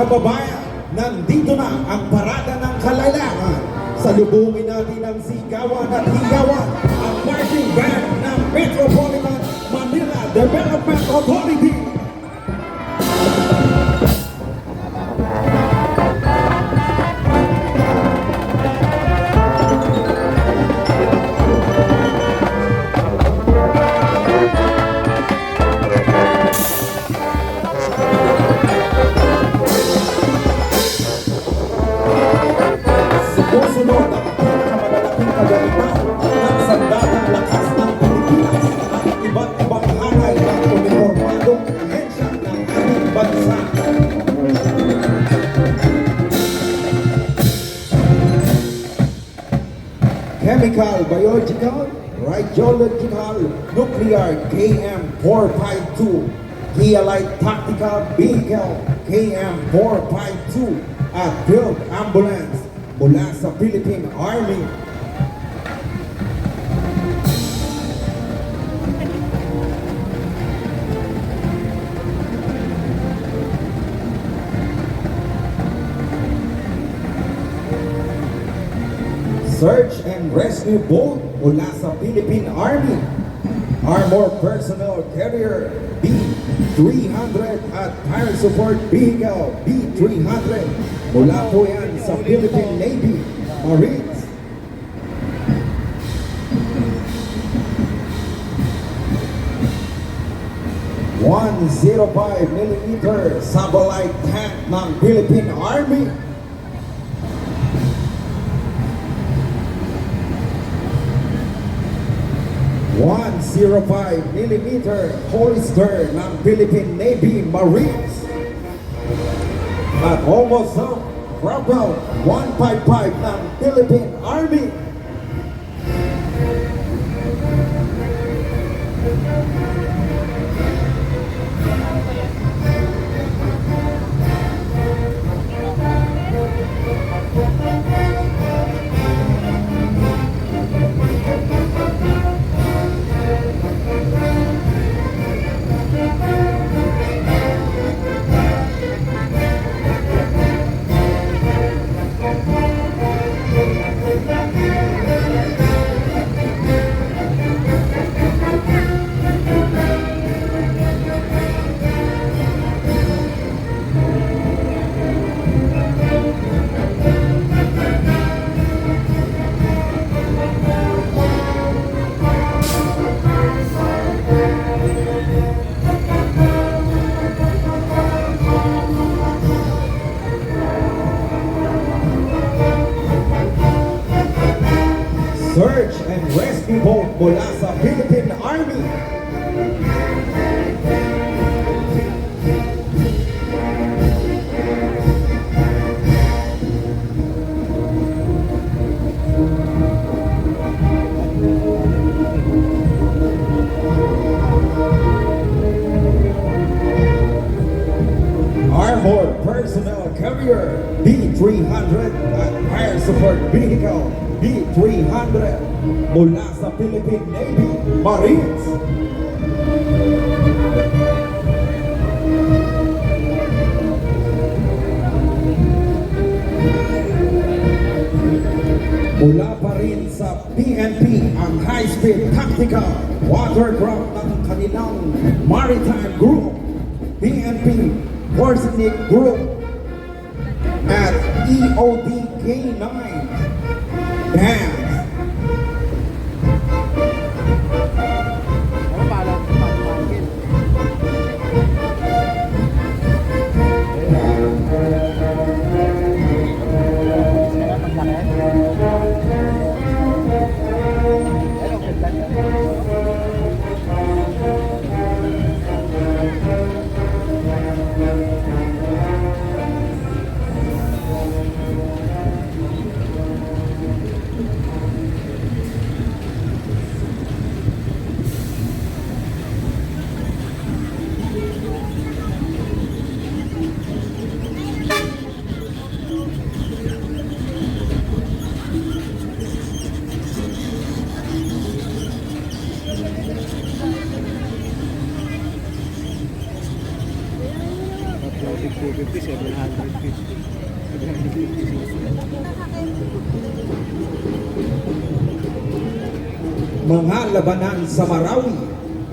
kababayan, nandito na ang parada ng kalayaan. Salubungin natin ang sigawan at higawan ang marching band ng Metropolitan Manila Development Authority. Susunod ang pinakamalalaking kagamitan ng sandatang lakas ng Pilipinas at iba't ibang hanay ng uniformadong ahensya ng ating bansa. Chemical, biological, radiological, nuclear KM452, Kialite Tactical Vehicle KM452 at Field Ambulance mula sa Philippine Army. Search and Rescue Boat mula sa Philippine Army. Armored Personnel Carrier B-300 at Fire Support Vehicle B-300 mula po yan sa Philippine Navy, Marines. .105mm Sabolite tank ng Philippine Army. 105mm holster ng Philippine Navy Marines. At almost Bravo 155 ng Philippine Army. Search and Rescue Boat mula sa Philippine Army. Armored Personnel Carrier B-300 at Fire Support Vehicle B-300 mula sa Philippine Navy Marines. Mula pa rin sa PNP ang high-speed tactical watercraft ng kanilang maritime group, PNP Forcenik Group at EOD K9 Band. Mga labanan sa Marawi,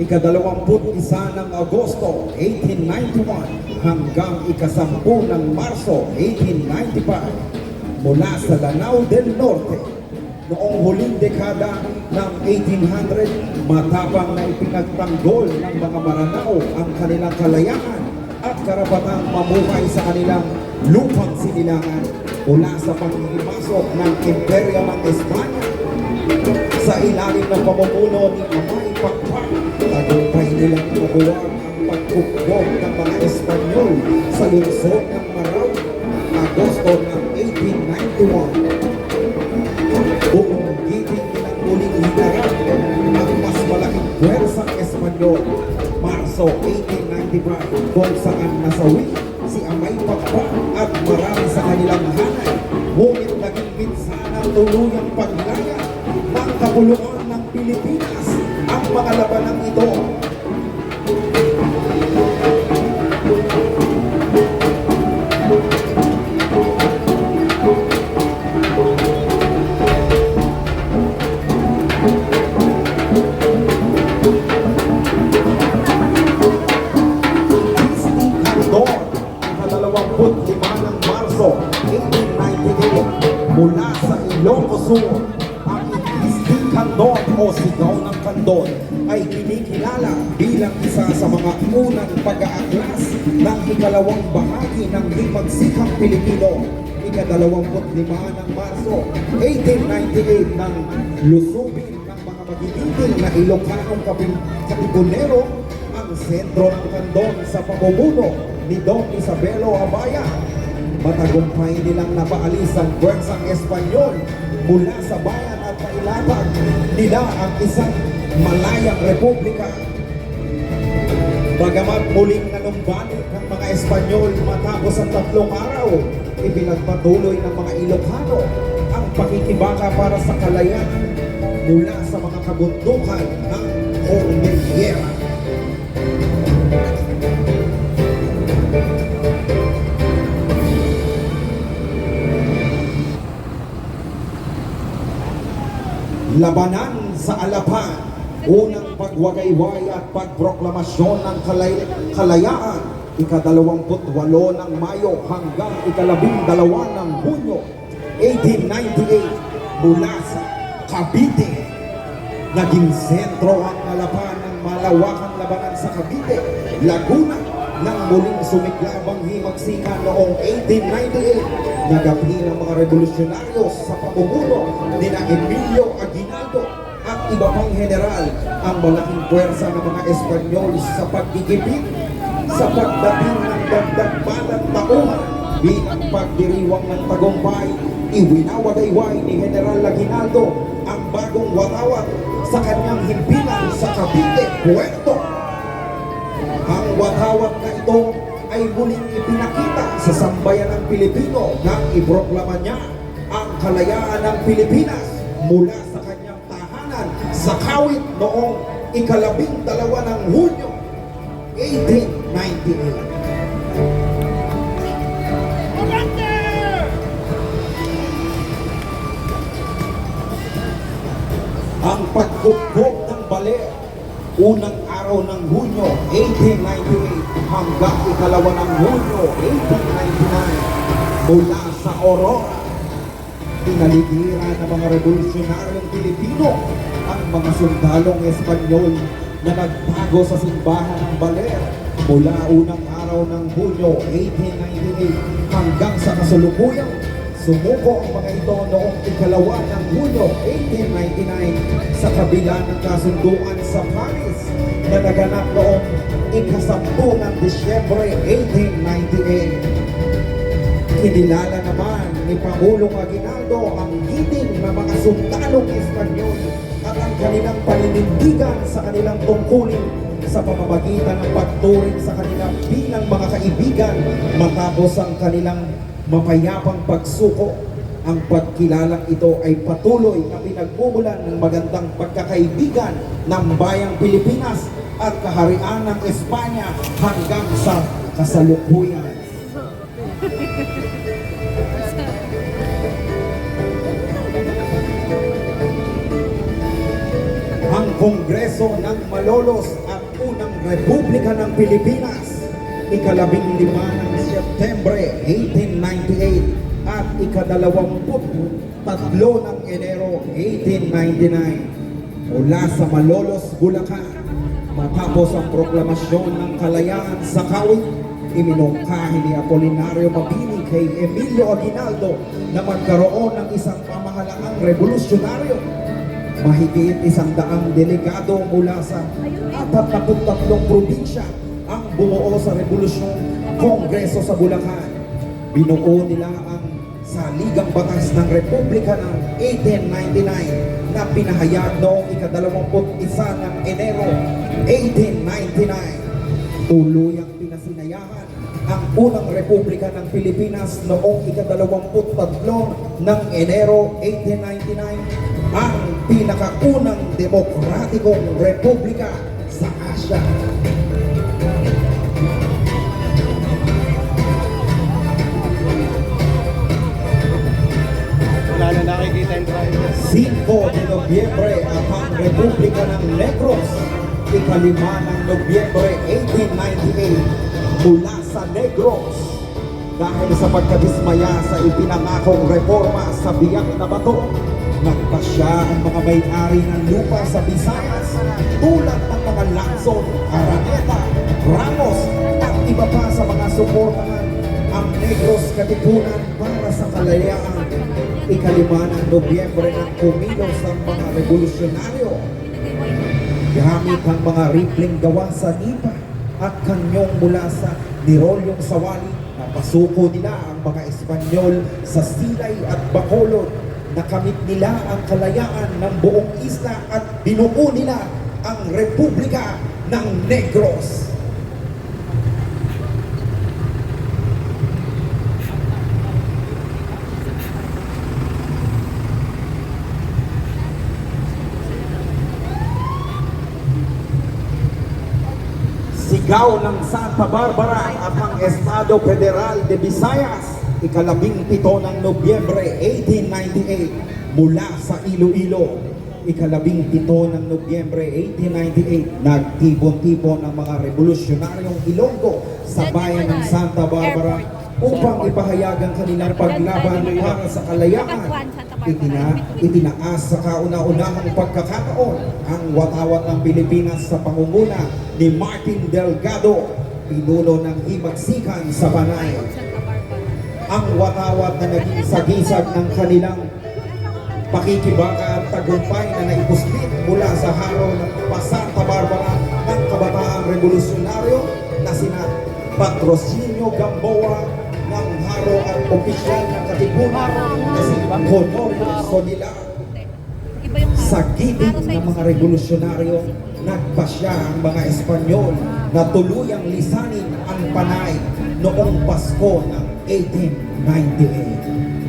ika-21 ng Agosto 1891 hanggang ika-10 ng Marso 1895 mula sa Lanao del Norte. Noong huling dekada ng 1800, matapang na ipinagtanggol ng mga Maranao ang kanilang kalayaan at karapatang mamuhay sa kanilang lupang sinilangan mula sa panghimasok ng Imperyo ng Espanya. Sa ilalim ng pamumuno ni Amay Pakpak, tagumpay nilang nabuwag ang pagkukbog ng mga Espanyol sa lungsod ng Marawi, Agosto ng 1891. Buong giting nilang muling hinarap ang mas malaking pwersang Espanyol, Marso 1895, kung saan nasawi si Amay Pakpak at marami sa kanilang hanay, ngunit naging minsanang tuluyang paglaya ng kapuluan ng Pilipinas ang mga labanang ito. Ika-25 ng Marso 1898 mula sa Ilocos Sur, ang Isting Kandon o Sigaw ng Kandon ay kinikilala bilang isa sa mga unang pag-aaklas ng ikalawang bahagi ng himagsikang Pilipino. Ika-25 ng Marso 1898 nang lusubin ng mga magigiting na Ilocanong Katipunero ang sentro ng Kandon sa pamumuno ni Don Isabelo Abaya. Matagumpay nilang napaalis ang pwersang Espanyol mula sa bayan at mailatag nila ang isang malayang republika. Bagamat muling nanumbalik ang mga Espanyol matapos ang 3 araw, ipinagpatuloy ng mga Ilocano ang pakikibaka para sa kalayaan mula sa mga kabundukan ng Cordillera. Labanan sa Alapan, unang pagwagayway at pagproklamasyon ng kalayaan, ika-28 ng Mayo hanggang ika-12 ng Hunyo 1898 mula sa Cavite. Naging sentro ang Alapan ng malawakang labanan sa Cavite, Laguna, nang muling sumiklabang himagsikan noong 1898. Nagapil ang mga revolusyonaryo sa pamumuno ni na Emilio Aguinaldo at iba pang general ang malaking puwersa ng mga Espanyol sa pagkikipit sa pagdating ng dagdag balang tauhan. Bilang pagdiriwang ng tagumpay, iwinawagayway ni General Aguinaldo ang bagong watawat sa kanyang himpilan sa Cavite, Puerto. Ang watawat na ito ay muling ipinakita sa sambayanang Pilipino nang iproklama niya ang kalayaan ng Pilipinas mula sa kanyang tahanan sa Kawit noong ika-12 ng Hunyo 1898. Ang pagkukbog ng Baler, unang araw ng Hunyo 1898 hanggang ika-2 ng Hunyo 1899 mula sa Aurora. Pinaligiran ng mga revolusyonaryong Pilipino ang mga sundalong Espanyol na nagtago sa simbahan ng Baler mula unang araw ng Hunyo 1898 hanggang sa kasalukuyang sumuko ang mga ito noong ika-2 ng Hunyo 1899 sa kabila ng kasunduan sa Paris na naganap noong ika-10 ng Disyembre 1898. Kinilala naman ni Pangulong Aguinaldo ang giting ng mga sundalong Espanyol at ang kanilang paninindigan sa kanilang tungkulin sa pamamagitan ng pagturing sa kanila bilang mga kaibigan matapos ang kanilang mapayapang pagsuko. Ang pagkilalang ito ay patuloy na pinagmumulan ng magandang pagkakaibigan ng bayang Pilipinas at kaharian ng Espanya hanggang sa kasalukuyan. Kongreso ng Malolos at unang Republika ng Pilipinas, ika-15 ng Setyembre 1898 at ika-23 ng Enero 1899 mula sa Malolos, Bulacan. Matapos ang proklamasyon ng kalayaan sa Kawit, iminungkahi ni Apolinario Mabini kay Emilio Aguinaldo na magkaroon ng isang pamahalaang revolusyonaryo. Mahigit 100 delegado mula sa 43 probinsya ang bumuo sa Revolusyong Kongreso sa Bulacan. Binuo nila ang Saligang Batas ng Republika ng 1899 na pinahayag noong ika-21 ng Enero 1899. Tuluyang pinasinayahan ang unang Republika ng Pilipinas noong ika-23 ng Enero 1899, ang pinakaunang demokratikong republika sa Asya. Wala na nakikita yung driver. 5 de Nobyembre ang Republika ng Negros, ika-5 ng Nobyembre 1898 mula sa Negros. Dahil sa pagkadismaya sa ipinangakong reforma sa biyak na bato, nagpasya ang mga may-ari ng lupa sa Visayas tulad ng mga Lacson, Araneta, Ramos at iba pa sa mga suportahan ang Negros Katipunan para sa kalayaan. Ika-5 ng Nobyembre ng kumilos ang mga revolusyonaryo gamit ang mga rifling gawa sa nipa at kanyong mula sa Nirolyong Sawali. Napasuko nila ang mga Espanyol sa Silay at Bacolod. Nakamit nila ang kalayaan ng buong isla at binuo nila ang Republika ng Negros. Sigaw ng Santa Barbara at ang Estado Federal de Visayas, ika-17 ng Nobyembre 1898 mula sa Iloilo. Ika-17 ng Nobyembre 1898, nagtipon-tipon ang mga revolusyonaryong Ilonggo sa bayan ng Santa Barbara upang ipahayag ang kanilang paglaban para sa kalayaan. Itinaas sa kauna-unahang pagkakataon ang watawat ng Pilipinas sa pangunguna ni Martin Delgado, pinuno ng himagsikan sa Panay. Ang watawat na naging sagisag ng kanilang pakikibaka at tagumpay na naipuslit mula sa haro ng Santa Barbara ng kabataang revolusyonaryo na sina Patrocinio Gamboa ng haro at opisyal ng Katipunan na si Honorio Sonila. Sa gilid ng mga revolusyonaryo, nagpasya ang mga Espanyol na tuluyang lisanin ang Panay noong Pasko ng 1898.